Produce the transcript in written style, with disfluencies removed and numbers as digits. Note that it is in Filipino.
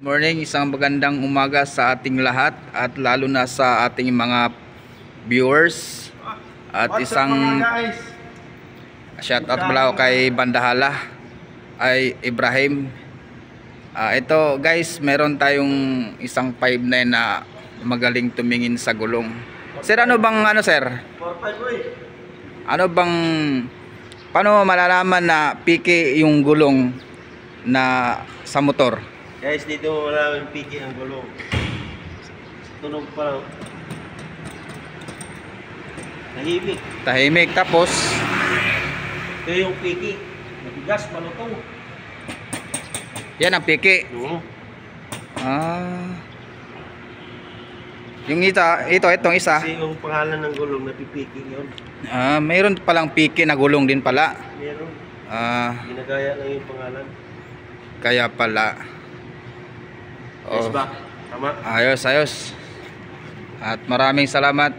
Morning, isang magandang umaga sa ating lahat at lalo na sa ating mga viewers at isang shout out pala kay Bandahala ay Ibrahim. Ito guys, meron tayong isang 5'9" na magaling tumingin sa gulong. Sir, ano bang sir? 4'5". Ano bang paano malalaman na piki yung gulong na sa motor? Guys, dito wala yung piki ang gulong. Tunog pa lang. Tahimik. Tapos ito yung piki. Matigas, malutong. yan ang piki. Yung itong isa. Kasi yung pangalan ng gulong na pipiki yun. Mayroon palang piki na gulong din pala. Meron. Ginagaya lang yung pangalan. Kaya pala. Yes ba? Tama. Ayos. At maraming salamat.